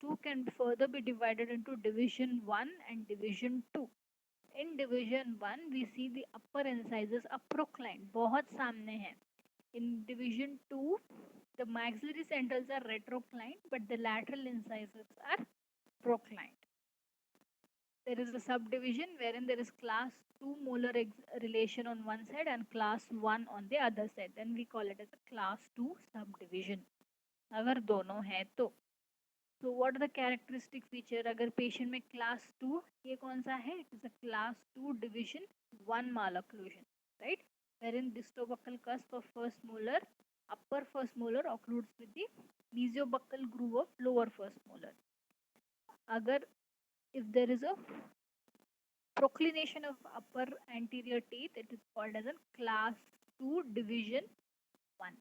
2 can further be divided into division 1 and division 2. In division 1 we see the upper incisors are proclined, बहुत सामने हैं. In division 2 the maxillary centrals are retroclined but the lateral incisors are proclined. There is a subdivision wherein there is class 2 molar relation on one side and class 1 on the other side. Then we call it as a class 2 subdivision. अगर दोनों है तो what are the characteristic feature? अगर patient में class 2, ये कौन सा है? It is a class 2 division 1 malocclusion, right? Wherein distobuccal cusp of first molar, upper first molar occludes with the mesiobuccal groove of lower first molar. अगर if there is a proclination of upper anterior teeth, it is called as a class 2 division 1.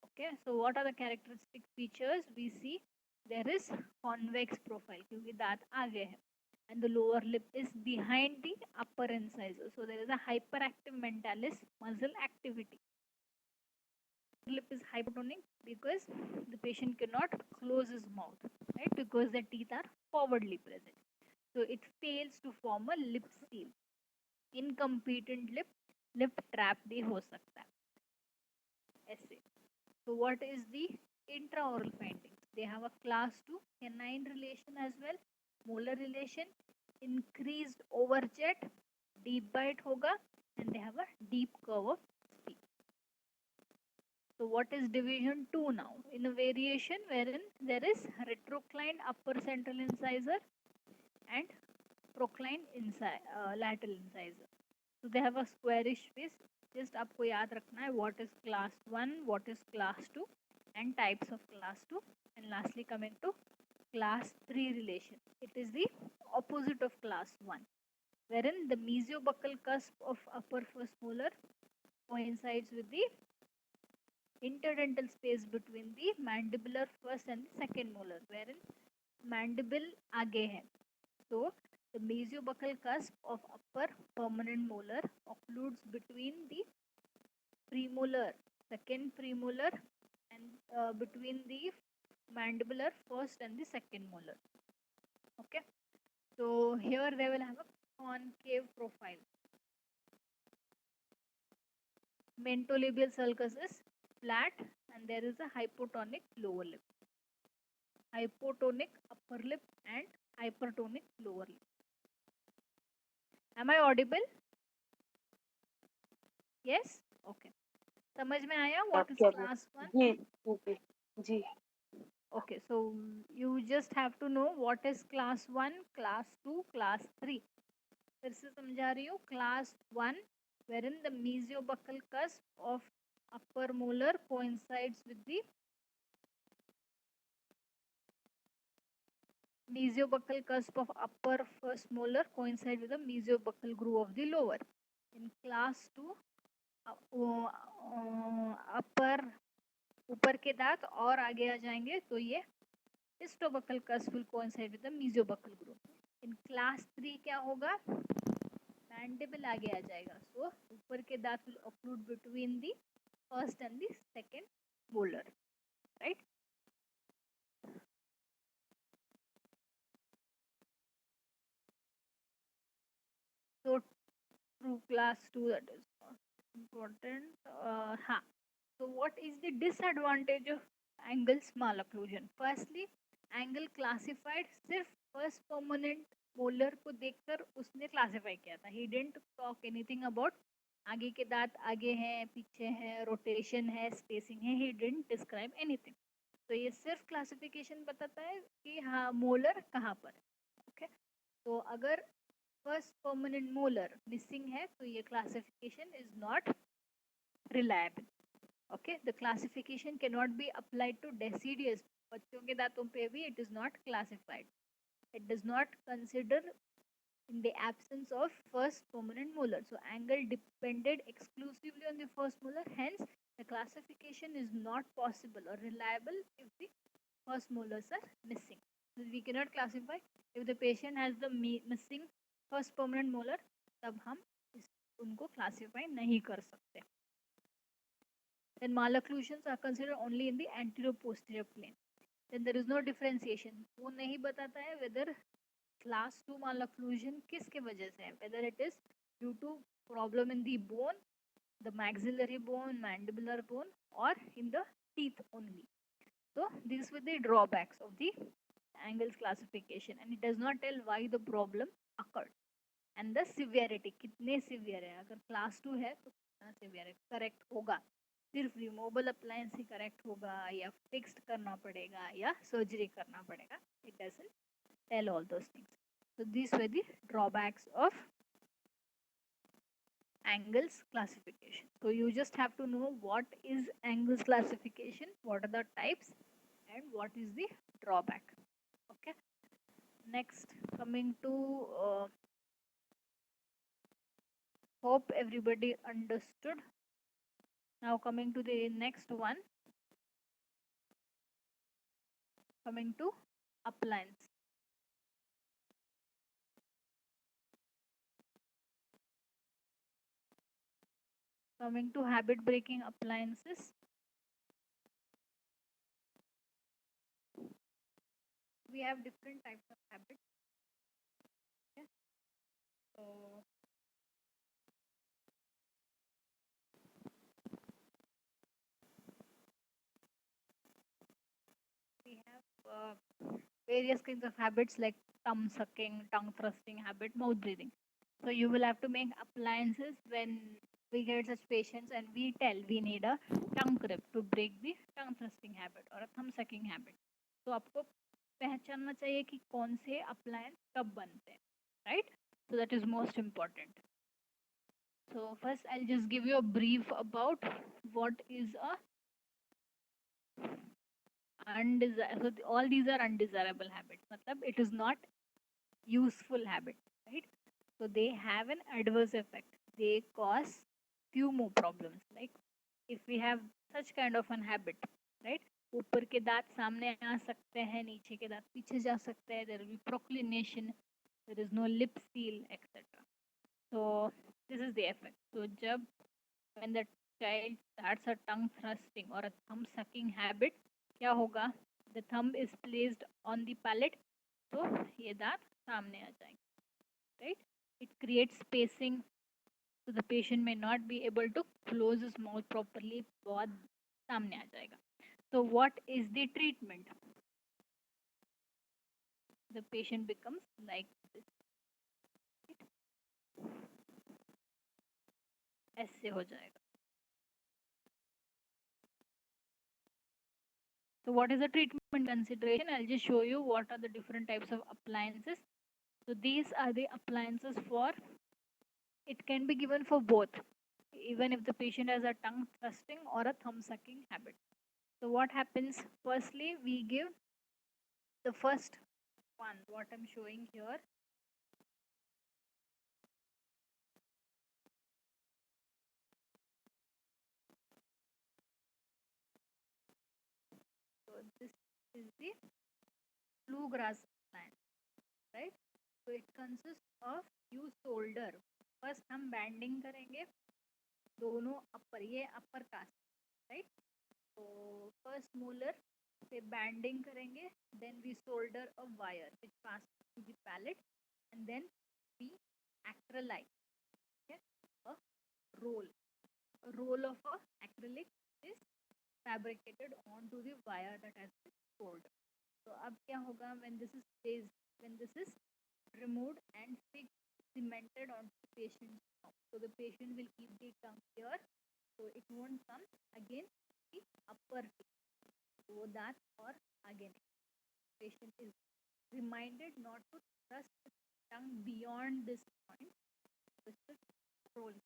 Okay, so what are the characteristic features? We see there is convex profile क्योंकि दांत आगे है, and the lower lip is behind the upper incisor, so there is a hyperactive mentalis muscle activity. Lip is hypotonic because the patient cannot close his mouth, right, because the teeth are forwardly present, so it fails to form a lip seal. Incompetent lip trap भी हो सकता है ऐसे. So what is the intraoral findings? They have a class 2 canine relation as well, molar relation, increased overjet, deep bite होगा, and they have a deep curve of speech. So what is division 2 now? In a variation wherein there is retroclined upper central incisor and proclined lateral incisor. So they have a squarish face. Just आपको याद रखना है what is class 1, what is class 2 and types of class 2, and lastly coming to class 3 relation. It is the opposite of class 1 wherein the mesiobuccal cusp of upper first molar coincides with the interdental space between the mandibular first and the second molar wherein mandible आगे है. So the mesiobuccal cusp of upper permanent molar occludes between the premolar, second premolar, and between the mandibular first and the second molar. Okay, so here they will have a concave profile. Mentolabial sulcus is flat and there is a hypotonic lower lip, hypotonic upper lip and hypertonic lower lip. Am I audible? Yes? Okay. समझ में आया what is class 1? Ji. Okay, so you just have to know what is class 1, class 2, class 3. फिर से समझा रही हूँ. Class 1 wherein the mesiobuccal cusp of upper molar coincides with the mesiobuccal cusp of upper first molar coincide with the mesiobuccal groove of the lower. In class 2 upper ऊपर के दांत और आगे आ जाएंगे तो ये डिस्टोबकल cusp will coincide with the mesiobuccal groove. In class 3 क्या होगा? मैंडिबल आगे आ जाएगा, so ऊपर के दांत will occlude between the first and the second molar, right? So through class 2 that is important. हाँ. So what is the disadvantage of angles malocclusion? Firstly, angle classified सिर्फ first permanent molar को देखकर उसने classify किया था. He didn't talk anything about आगे के दांत आगे हैं, पीछे हैं, रोटेशन है, स्पेसिंग है. He didn't describe anything. तो ये सिर्फ क्लासिफिकेशन बताता है कि हाँ मोलर कहाँ पर है. ओके, तो अगर फर्स्ट परमानेंट मोलर मिसिंग है तो ये classification is not reliable. Okay, the classification can not be applied to deciduous. बच्चों के दांतों पे भी it is not classified. It does not consider in the absence of first permanent molar. So angle depended exclusively on the first molar, hence the classification is not possible or reliable if the first molars are missing. So we cannot classify if the patient has the missing first permanent molar, तब हम उनको classify नहीं कर सकते. Then malocclusions are considered only in the anterior posterior plane. then there is no differentiation. वो नहीं बताता है whether class 2 malocclusion किसके वजह से है, whether it is due to problem in the bone, the maxillary bone, mandibular bone, or in the teeth only. So these were the drawbacks of the angles classification, and it does not tell why the problem occurred and the severity, कितने severe है. अगर class 2 है तो कितना severe है, correct होगा, सिर्फ removable appliance ही correct होगा या फिक्स्ड करना पड़ेगा या सर्जरी करना पड़ेगा. It doesn't tell all those things. So these were the drawbacks of angles classification. So you just have to know what is angles classification, what are the types, and what is the drawback. Okay. Next, coming to hope everybody understood. Now coming to the next one, coming to appliance. Coming to habit breaking appliances, we have different types of habits. Okay. So we have various kinds of habits like thumb sucking, tongue thrusting habit, mouth breathing. So you will have to make appliances when we get such patients and we tell we need a tongue grip to break the tongue thrusting habit or a thumb sucking habit. तो आपको पहचानना चाहिए कि कौन से appliance कब बनते हैं, right? So that is most important. So first I'll just give you a brief about what is a undesirable. So all these are undesirable habits. Matlab it is not useful habit, right? So they have an adverse effect. They cause few more problems. Like if we have such kind of an habit, right? ऊपर के दांत सामने आ सकते हैं, नीचे के दांत पीछे जा सकते हैं. There will be proclination. There is no lip seal, etc. So this is the effect. So जब when the child starts a tongue thrusting or a thumb sucking habit, क्या होगा? The thumb is placed on the palate, तो ये दांत सामने आ जाएंगे, right? It creates spacing, so the patient may not be able to close his mouth properly. बहुत सामने आ जाएगा. So what is the treatment? The patient becomes like this. ऐसे हो जाएगा. So what is the treatment consideration? I'll just show you what are the different types of appliances. So these are the appliances for, it can be given for both, even if the patient has a tongue thrusting or a thumb sucking habit. So what happens? Firstly, we give the first one, what I'm showing here. So this is the bluegrass plant, right? So it consists of few shoulder. First हम banding करेंगे दोनों upper, ये upper cast, right? So first molar से banding करेंगे, then we solder a wire which passes to the palate, and then we acrylize, okay, a roll. A roll of a acrylic is fabricated onto the wire that has been soldered. So अब क्या होगा when this is placed, when this is removed and fixed, cemented onto the patient's mouth. So the patient will keep the tongue here, so it won't come against the upper teeth. So that or again, patient is reminded not to thrust the tongue beyond this point. This is roll,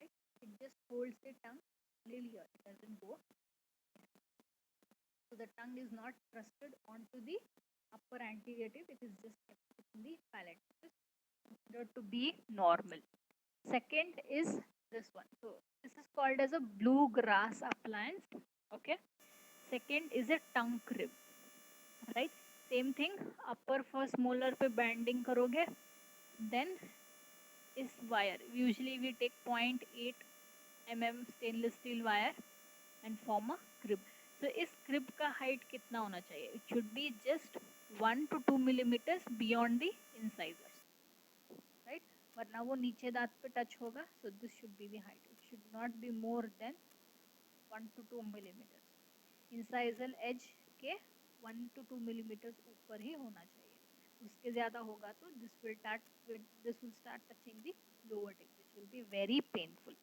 right? It just holds the tongue little here. It doesn't go. So the tongue is not thrusted onto the upper anterior tip. It is just kept in the palate. It is considered to be normal. Second is this one. So this is called as a bluegrass appliance. Okay. Second is a tongue crib. Right. Same thing. Upper first molar पे banding करोगे. Then is wire. Usually we take 0.8 mm stainless steel wire and form a crib. तो इस crib का height कितना होना चाहिए? It should be just 1 to 2 millimeters beyond the incisors, right? वरना वो नीचे दांत पे टच होगा. So this should be the height. It should not be more than 1 to 2 millimeters. Incisal as के 1 to 2 millimeters ऊपर ही होना चाहिए. उसके ज़्यादा होगा तो this will start touching the lower teeth, which will be very painful.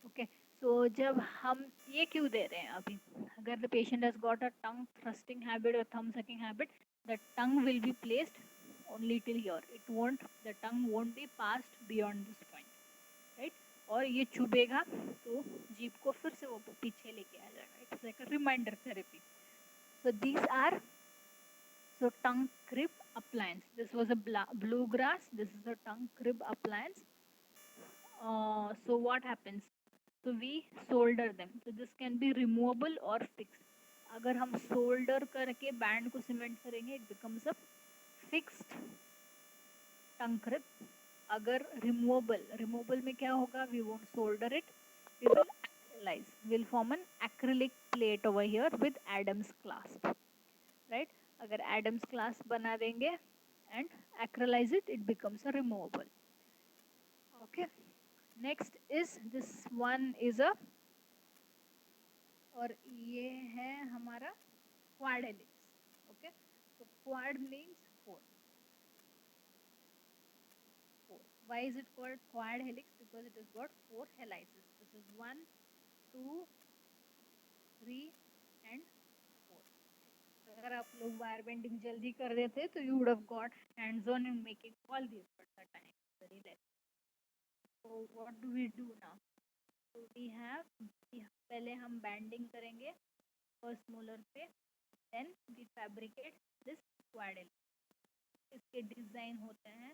Okay, so जब हम ये क्यों दे रहे हैं अभी? अगर the patient has got a tongue thrusting habit or thumb sucking habit, the tongue will be placed only till here. The tongue won't be passed beyond this point, right? और ये चुभेगा तो जीभ को फिर से वो पीछे लेके आ जाएगा. It's like a reminder therapy. So these are tongue crib appliance. This was a bluegrass. This is a tongue crib appliance. So what happens? So we solder them. So this can be removable or fixed. अगर हम solder करके band को cement करेंगे, it becomes a fixed tongue crib. अगर removable में क्या होगा? We won't solder it. We will acrylize. We'll form an acrylic plate over here with Adams clasp, right? अगर Adams clasp बना देंगे and acrylize it, it becomes a removable. Okay. Next is this one is a और ये है हमारा quad helix. Okay, so quad means four. Why is it called quad helix? Because it has got four helices. This is 1, 2, 3 and 4. So अगर आप लोग wire bending जल्दी कर देते तो you would have got hands on in making all these, but the time is very less. So what do we do now? So we have पहले हम banding करेंगे first molar पे, then we fabricate this quad helix. इसके design होते हैं